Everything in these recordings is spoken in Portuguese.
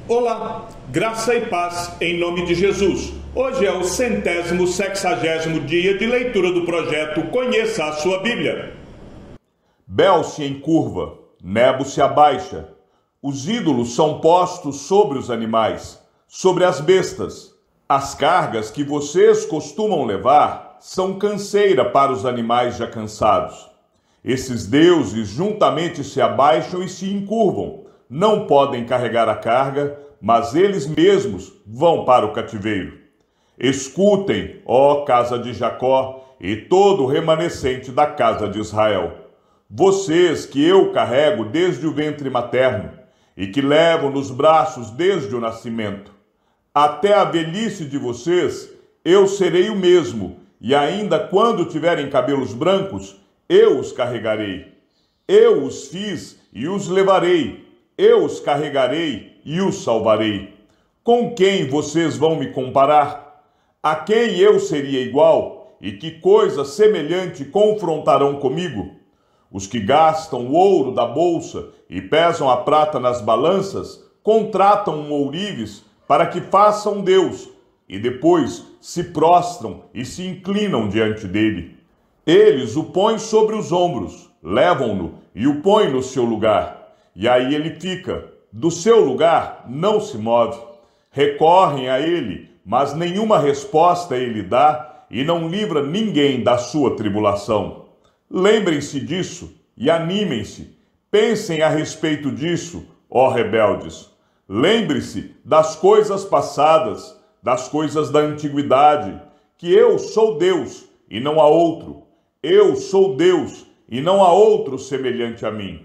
Olá, graça e paz em nome de Jesus. Hoje é o 160º dia de leitura do projeto Conheça a Sua Bíblia. Bel se encurva, Nebo se abaixa. Os ídolos são postos sobre os animais, sobre as bestas. As cargas que vocês costumam levar são canseira para os animais já cansados. Esses deuses juntamente se abaixam e se encurvam. Não podem carregar a carga, mas eles mesmos vão para o cativeiro. Escutem, ó casa de Jacó, e todo o remanescente da casa de Israel. Vocês que eu carrego desde o ventre materno, e que levo nos braços desde o nascimento. Até a velhice de vocês, eu serei o mesmo, e ainda quando tiverem cabelos brancos, eu os carregarei. Eu os fiz e os levarei. Eu os carregarei e os salvarei. Com quem vocês vão me comparar? A quem eu seria igual? E que coisa semelhante confrontarão comigo? Os que gastam o ouro da bolsa e pesam a prata nas balanças, contratam um ourives para que faça um Deus, e depois se prostram e se inclinam diante dele. Eles o põem sobre os ombros, levam-no e o põem no seu lugar. E aí ele fica, do seu lugar não se move. Recorrem a ele, mas nenhuma resposta ele dá e não livra ninguém da sua tribulação. Lembrem-se disso e animem-se. Pensem a respeito disso, ó rebeldes. Lembre-se das coisas passadas, das coisas da antiguidade, que eu sou Deus e não há outro. Eu sou Deus e não há outro semelhante a mim.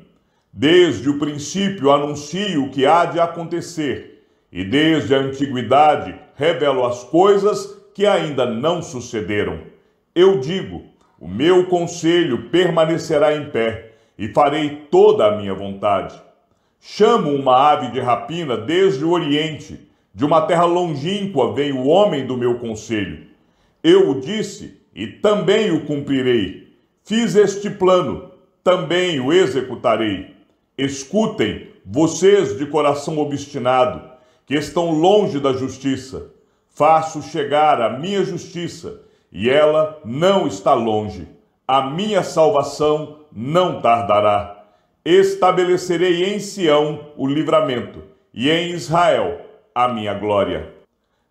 Desde o princípio anuncio o que há de acontecer, e desde a antiguidade revelo as coisas que ainda não sucederam. Eu digo, o meu conselho permanecerá em pé, e farei toda a minha vontade. Chamo uma ave de rapina desde o Oriente, de uma terra longínqua vem o homem do meu conselho. Eu o disse, e também o cumprirei. Fiz este plano, também o executarei. Escutem, vocês de coração obstinado, que estão longe da justiça. Faço chegar a minha justiça, e ela não está longe. A minha salvação não tardará. Estabelecerei em Sião o livramento, e em Israel a minha glória.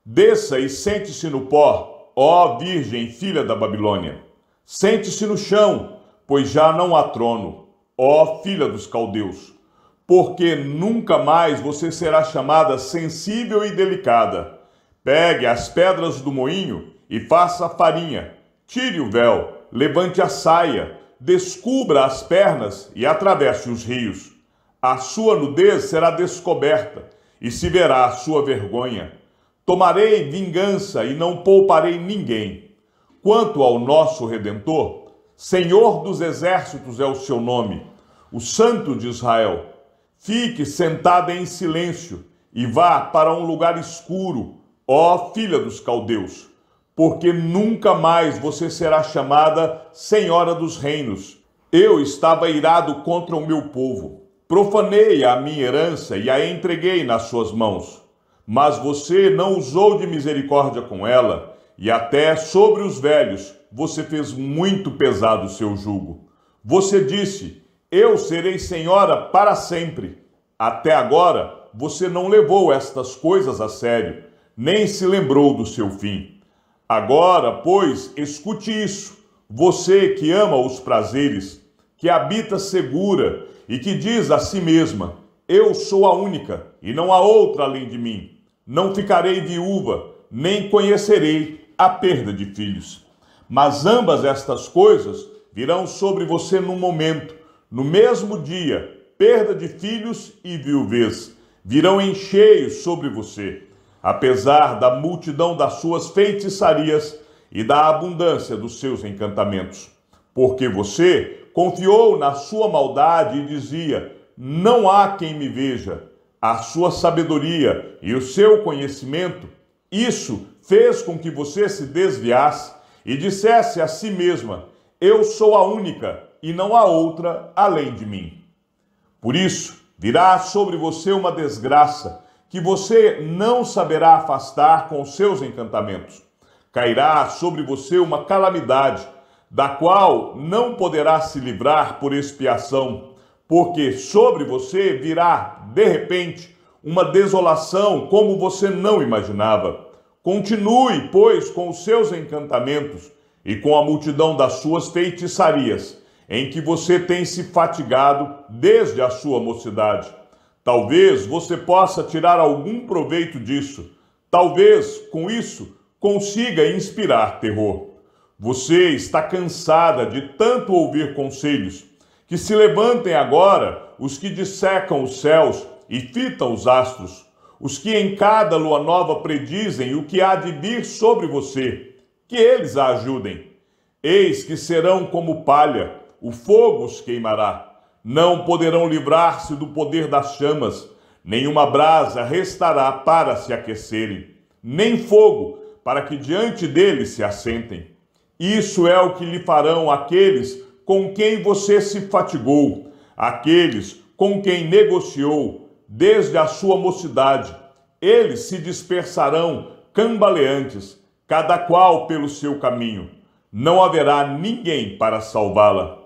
Desça e sente-se no pó, ó Virgem, filha da Babilônia. Sente-se no chão, pois já não há trono, ó filha dos caldeus, porque nunca mais você será chamada sensível e delicada. Pegue as pedras do moinho e faça a farinha. Tire o véu, levante a saia, descubra as pernas e atravesse os rios. A sua nudez será descoberta e se verá a sua vergonha. Tomarei vingança e não pouparei ninguém. Quanto ao nosso Redentor, Senhor dos exércitos é o seu nome, o Santo de Israel. Fique sentada em silêncio e vá para um lugar escuro, ó filha dos caldeus, porque nunca mais você será chamada Senhora dos Reinos. Eu estava irado contra o meu povo, profanei a minha herança e a entreguei nas suas mãos. Mas você não usou de misericórdia com ela, e até sobre os velhos você fez muito pesado o seu jugo. Você disse, eu serei senhora para sempre. Até agora você não levou estas coisas a sério, nem se lembrou do seu fim. Agora, pois, escute isso, você que ama os prazeres, que habita segura e que diz a si mesma, eu sou a única e não há outra além de mim. Não ficarei viúva, nem conhecerei a perda de filhos. Mas ambas estas coisas virão sobre você num momento, no mesmo dia, perda de filhos e viuvez, virão em cheio sobre você, apesar da multidão das suas feitiçarias e da abundância dos seus encantamentos. Porque você confiou na sua maldade e dizia, não há quem me veja. A sua sabedoria e o seu conhecimento, isso fez com que você se desviasse e dissesse a si mesma, eu sou a única e não há outra além de mim. Por isso, virá sobre você uma desgraça que você não saberá afastar com os seus encantamentos. Cairá sobre você uma calamidade, da qual não poderá se livrar por expiação, porque sobre você virá, de repente, uma desolação como você não imaginava. Continue, pois, com os seus encantamentos e com a multidão das suas feitiçarias, em que você tem se fatigado desde a sua mocidade. Talvez você possa tirar algum proveito disso. Talvez, com isso, consiga inspirar terror. Você está cansada de tanto ouvir conselhos, que se levantem agora os que dissecam os céus e fitam os astros, os que em cada lua nova predizem o que há de vir sobre você, que eles a ajudem. Eis que serão como palha, o fogo os queimará. Não poderão livrar-se do poder das chamas, nenhuma brasa restará para se aquecerem, nem fogo para que diante deles se assentem. Isso é o que lhe farão aqueles com quem você se fatigou, aqueles com quem negociou desde a sua mocidade. Eles se dispersarão cambaleantes, cada qual pelo seu caminho. Não haverá ninguém para salvá-la.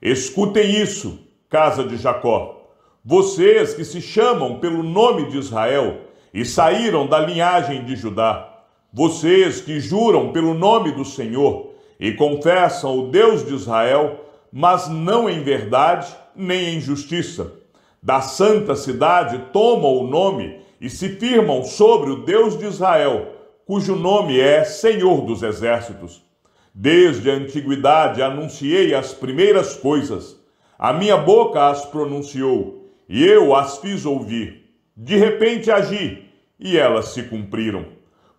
Escutem isso, casa de Jacó, vocês que se chamam pelo nome de Israel e saíram da linhagem de Judá, vocês que juram pelo nome do Senhor e confessam o Deus de Israel, mas não em verdade nem em justiça. Da santa cidade tomam o nome e se firmam sobre o Deus de Israel, cujo nome é Senhor dos Exércitos. Desde a antiguidade anunciei as primeiras coisas, a minha boca as pronunciou, e eu as fiz ouvir. De repente agi, e elas se cumpriram.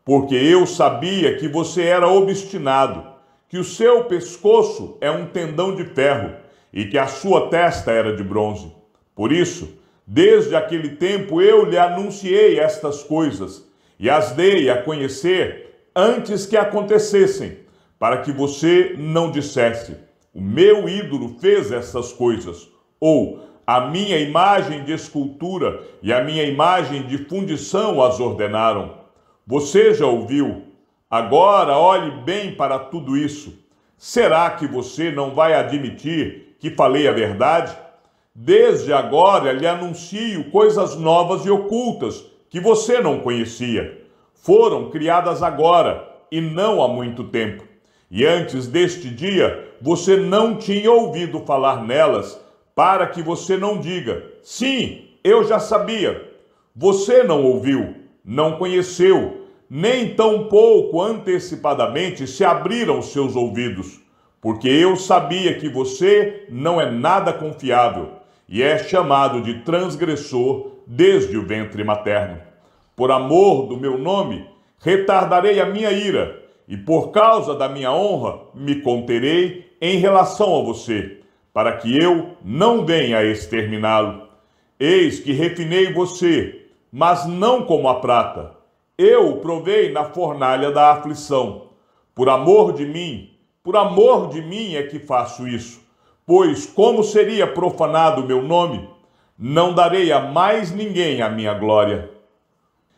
Porque eu sabia que você era obstinado, que o seu pescoço é um tendão de ferro, e que a sua testa era de bronze. Por isso, desde aquele tempo eu lhe anunciei estas coisas, e as dei a conhecer antes que acontecessem, para que você não dissesse, o meu ídolo fez essas coisas, ou a minha imagem de escultura e a minha imagem de fundição as ordenaram. Você já ouviu? Agora olhe bem para tudo isso. Será que você não vai admitir que falei a verdade? Desde agora lhe anuncio coisas novas e ocultas que você não conhecia. Foram criadas agora e não há muito tempo. E antes deste dia, você não tinha ouvido falar nelas, para que você não diga, sim, eu já sabia. Você não ouviu, não conheceu, nem tão pouco antecipadamente se abriram seus ouvidos, porque eu sabia que você não é nada confiável, e é chamado de transgressor desde o ventre materno. Por amor do meu nome, retardarei a minha ira, e por causa da minha honra me conterei em relação a você, para que eu não venha a exterminá-lo. Eis que refinei você, mas não como a prata. Eu o provei na fornalha da aflição. Por amor de mim é que faço isso. Pois como seria profanado o meu nome, não darei a mais ninguém a minha glória.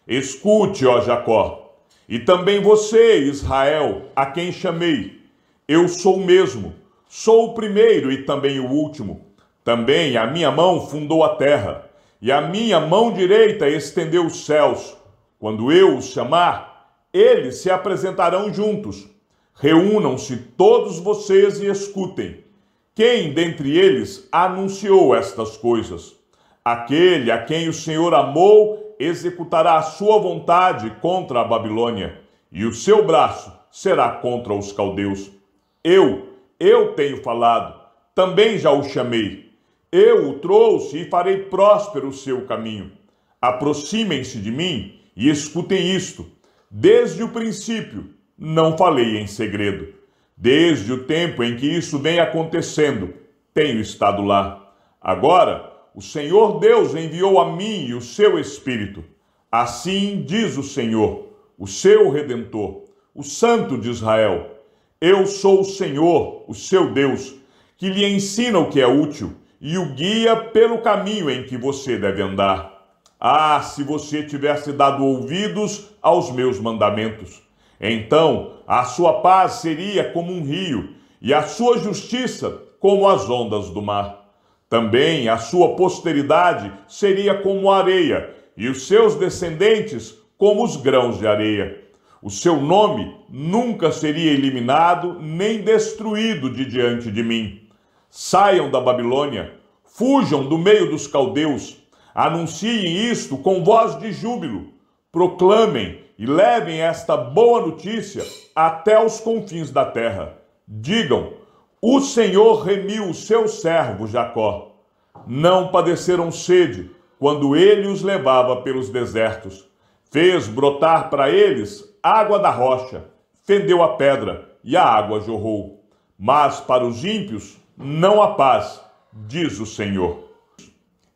Escute, ó Jacó, e também você, Israel, a quem chamei. Eu sou o mesmo, sou o primeiro e também o último. Também a minha mão fundou a terra, e a minha mão direita estendeu os céus. Quando eu os chamar, eles se apresentarão juntos. Reúnam-se todos vocês e escutem. Quem dentre eles anunciou estas coisas? Aquele a quem o Senhor amou executará a sua vontade contra a Babilônia, e o seu braço será contra os caldeus. Eu tenho falado, também já o chamei. Eu o trouxe e farei próspero o seu caminho. Aproximem-se de mim e escutem isto. Desde o princípio, não falei em segredo. Desde o tempo em que isso vem acontecendo, tenho estado lá. Agora, o Senhor Deus enviou a mim o seu Espírito. Assim diz o Senhor, o seu Redentor, o Santo de Israel. Eu sou o Senhor, o seu Deus, que lhe ensina o que é útil e o guia pelo caminho em que você deve andar. Ah, se você tivesse dado ouvidos aos meus mandamentos! Então a sua paz seria como um rio, e a sua justiça como as ondas do mar. Também a sua posteridade seria como a areia, e os seus descendentes como os grãos de areia. O seu nome nunca seria eliminado nem destruído de diante de mim. Saiam da Babilônia, fujam do meio dos caldeus, anunciem isto com voz de júbilo, proclamem e levem esta boa notícia até os confins da terra. Digam: o Senhor remiu o seu servo Jacó. Não padeceram sede quando ele os levava pelos desertos. Fez brotar para eles água da rocha, fendeu a pedra e a água jorrou. Mas para os ímpios não há paz, diz o Senhor.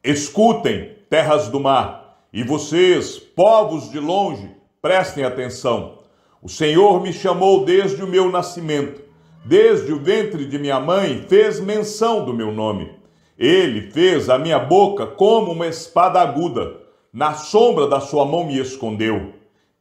Escutem, terras do mar, e vocês, povos de longe, prestem atenção. O Senhor me chamou desde o meu nascimento. Desde o ventre de minha mãe fez menção do meu nome. Ele fez a minha boca como uma espada aguda. Na sombra da sua mão me escondeu.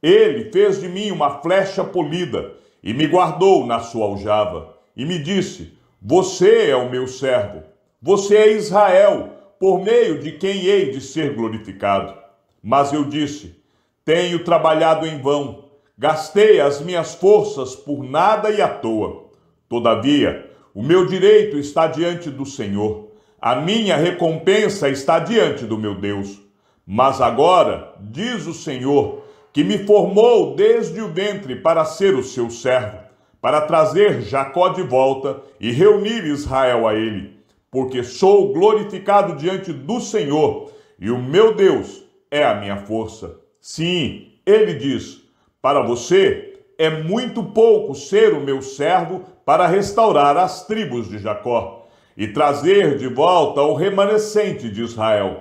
Ele fez de mim uma flecha polida e me guardou na sua aljava. E me disse: você é o meu servo. Você é Israel, por meio de quem hei de ser glorificado. Mas eu disse: tenho trabalhado em vão. Gastei as minhas forças por nada e à toa. Todavia, o meu direito está diante do Senhor. A minha recompensa está diante do meu Deus. Mas agora, diz o Senhor, que me formou desde o ventre para ser o seu servo, para trazer Jacó de volta e reunir Israel a ele, porque sou glorificado diante do Senhor, e o meu Deus é a minha força. Sim, ele diz: para você é muito pouco ser o meu servo para restaurar as tribos de Jacó e trazer de volta o remanescente de Israel.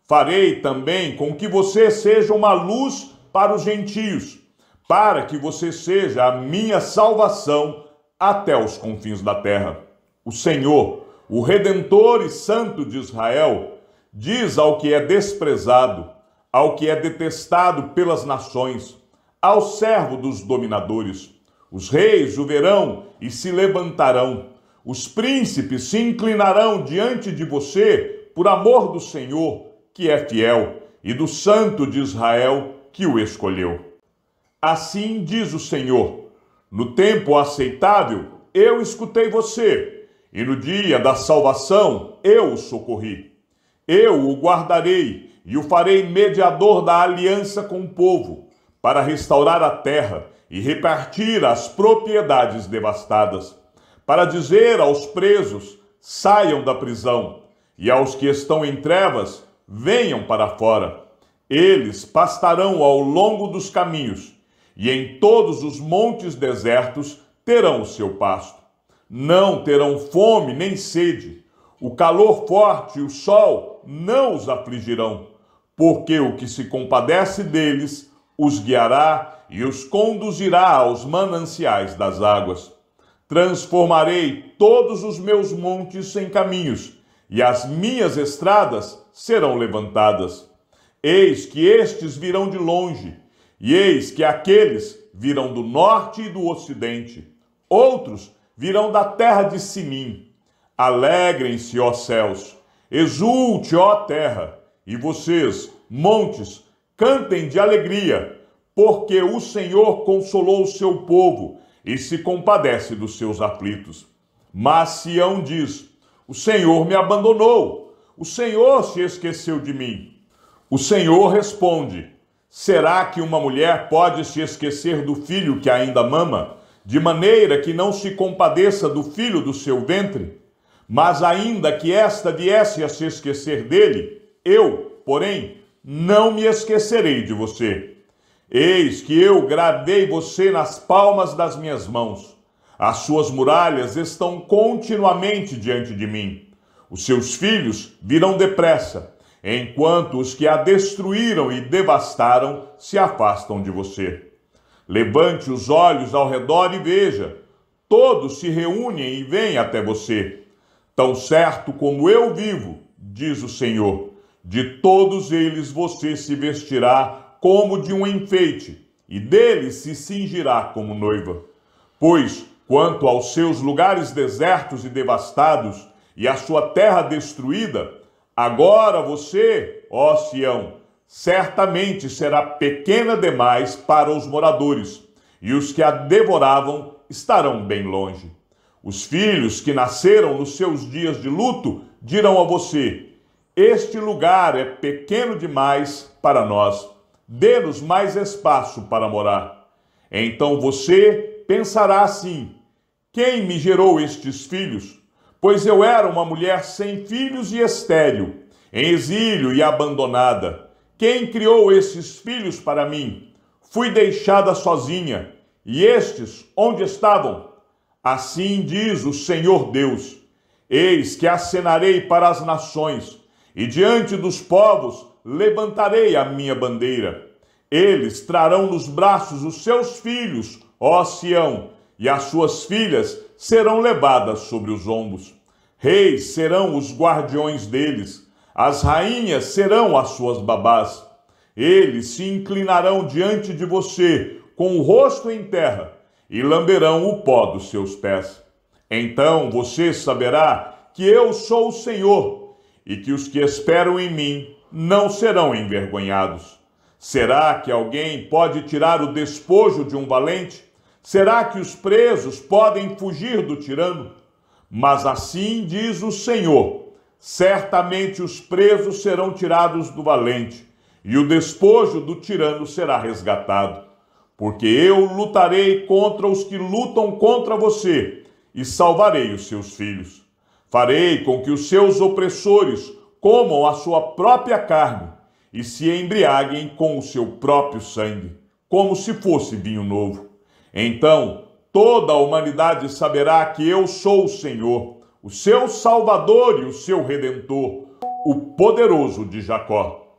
Farei também com que você seja uma luz para os gentios, para que você seja a minha salvação até os confins da terra. O Senhor, o Redentor e Santo de Israel, diz ao que é desprezado, ao que é detestado pelas nações, ao servo dos dominadores: os reis o verão e se levantarão, os príncipes se inclinarão diante de você por amor do Senhor, que é fiel, e do Santo de Israel, que o escolheu. Assim diz o Senhor: no tempo aceitável eu escutei você, e no dia da salvação eu o socorri. Eu o guardarei e o farei mediador da aliança com o povo, para restaurar a terra e repartir as propriedades devastadas, para dizer aos presos: saiam da prisão, e aos que estão em trevas: venham para fora. Eles pastarão ao longo dos caminhos, e em todos os montes desertos terão o seu pasto. Não terão fome nem sede. O calor forte e o sol não os afligirão, porque o que se compadece deles os guiará e os conduzirá aos mananciais das águas. Transformarei todos os meus montes em caminhos, e as minhas estradas serão levantadas. Eis que estes virão de longe, e eis que aqueles virão do norte e do ocidente. Outros virão da terra de Sinim. Alegrem-se, ó céus, exulte, ó terra, e vocês, montes, cantem de alegria, porque o Senhor consolou o seu povo e se compadece dos seus aflitos. Mas Sião diz: o Senhor me abandonou, o Senhor se esqueceu de mim. O Senhor responde: será que uma mulher pode se esquecer do filho que ainda mama, de maneira que não se compadeça do filho do seu ventre? Mas ainda que esta viesse a se esquecer dele, eu, porém, não me esquecerei de você. Eis que eu gravei você nas palmas das minhas mãos. As suas muralhas estão continuamente diante de mim. Os seus filhos virão depressa, enquanto os que a destruíram e devastaram se afastam de você. Levante os olhos ao redor e veja. Todos se reúnem e vêm até você. Tão certo como eu vivo, diz o Senhor, De todos eles você se vestirá como de um enfeite, e deles se cingirá como noiva. Pois, quanto aos seus lugares desertos e devastados, e a sua terra destruída, agora você, ó Sião, certamente será pequena demais para os moradores, e os que a devoravam estarão bem longe. Os filhos que nasceram nos seus dias de luto dirão a você: este lugar é pequeno demais para nós, dê-nos mais espaço para morar. Então você pensará assim: quem me gerou estes filhos? Pois eu era uma mulher sem filhos e estéril, em exílio e abandonada. Quem criou esses filhos para mim? Fui deixada sozinha. E estes, onde estavam? Assim diz o Senhor Deus: eis que acenarei para as nações, e diante dos povos levantarei a minha bandeira. Eles trarão nos braços os seus filhos, ó Sião, e as suas filhas serão levadas sobre os ombros. Reis serão os guardiões deles, as rainhas serão as suas babás. Eles se inclinarão diante de você com o rosto em terra e lamberão o pó dos seus pés. Então você saberá que eu sou o Senhor e que os que esperam em mim não serão envergonhados. Será que alguém pode tirar o despojo de um valente? Será que os presos podem fugir do tirano? Mas assim diz o Senhor: certamente os presos serão tirados do valente, e o despojo do tirano será resgatado. Porque eu lutarei contra os que lutam contra você, e salvarei os seus filhos. Farei com que os seus opressores comam a sua própria carne, e se embriaguem com o seu próprio sangue, como se fosse vinho novo. Então toda a humanidade saberá que eu sou o Senhor, o seu Salvador e o seu Redentor, o poderoso de Jacó.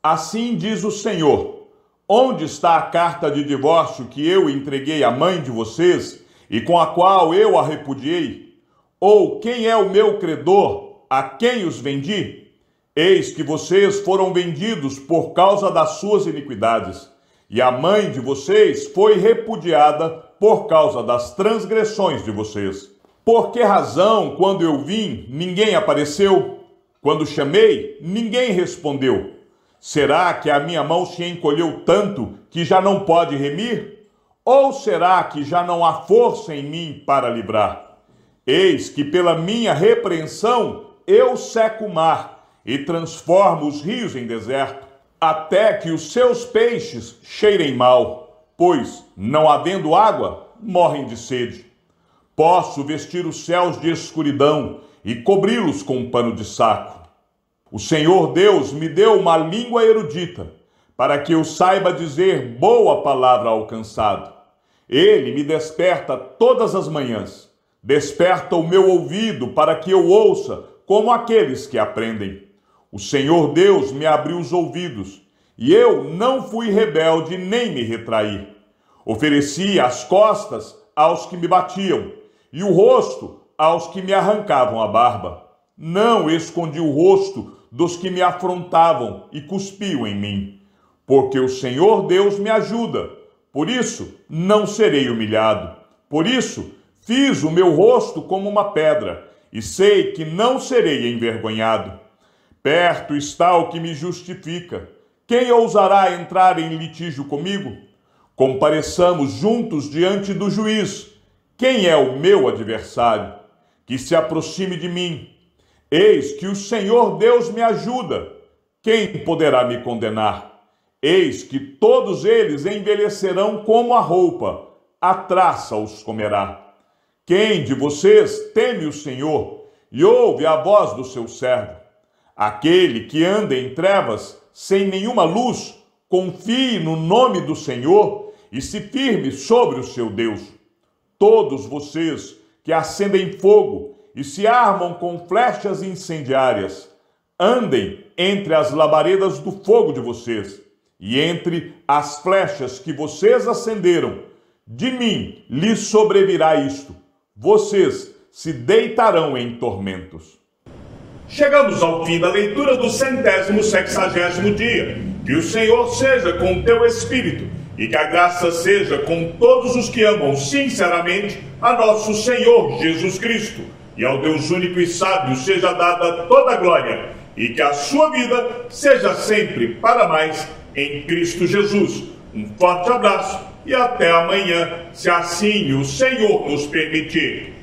Assim diz o Senhor: onde está a carta de divórcio que eu entreguei à mãe de vocês e com a qual eu a repudiei? Ou quem é o meu credor, a quem os vendi? Eis que vocês foram vendidos por causa das suas iniquidades, e a mãe de vocês foi repudiada por causa das transgressões de vocês. Por que razão, quando eu vim, ninguém apareceu? Quando chamei, ninguém respondeu. Será que a minha mão se encolheu tanto que já não pode remir? Ou será que já não há força em mim para livrar? Eis que pela minha repreensão eu seco o mar e transformo os rios em deserto, até que os seus peixes cheirem mal, pois, não havendo água, morrem de sede. Posso vestir os céus de escuridão e cobri-los com um pano de saco. O Senhor Deus me deu uma língua erudita, para que eu saiba dizer boa palavra ao cansado. Ele me desperta todas as manhãs, desperta o meu ouvido para que eu ouça como aqueles que aprendem. O Senhor Deus me abriu os ouvidos, e eu não fui rebelde nem me retraí. Ofereci as costas aos que me batiam, e o rosto aos que me arrancavam a barba. Não escondi o rosto dos que me afrontavam e cuspiam em mim, porque o Senhor Deus me ajuda. Por isso não serei humilhado. Por isso fiz o meu rosto como uma pedra, e sei que não serei envergonhado. Perto está o que me justifica. Quem ousará entrar em litígio comigo? Compareçamos juntos diante do juiz. Quem é o meu adversário? Que se aproxime de mim. Eis que o Senhor Deus me ajuda. Quem poderá me condenar? Eis que todos eles envelhecerão como a roupa, a traça os comerá. Quem de vocês teme o Senhor e ouve a voz do seu servo? Aquele que anda em trevas, sem nenhuma luz, confie no nome do Senhor e se firme sobre o seu Deus. Todos vocês que acendem fogo e se armam com flechas incendiárias, andem entre as labaredas do fogo de vocês e entre as flechas que vocês acenderam. De mim lhes sobrevirá isto: vocês se deitarão em tormentos. Chegamos ao fim da leitura do 160º dia. Que o Senhor seja com o teu espírito e que a graça seja com todos os que amam sinceramente a nosso Senhor Jesus Cristo. E ao Deus único e sábio seja dada toda a glória e que a sua vida seja sempre para mais em Cristo Jesus. Um forte abraço e até amanhã, se assim o Senhor nos permitir.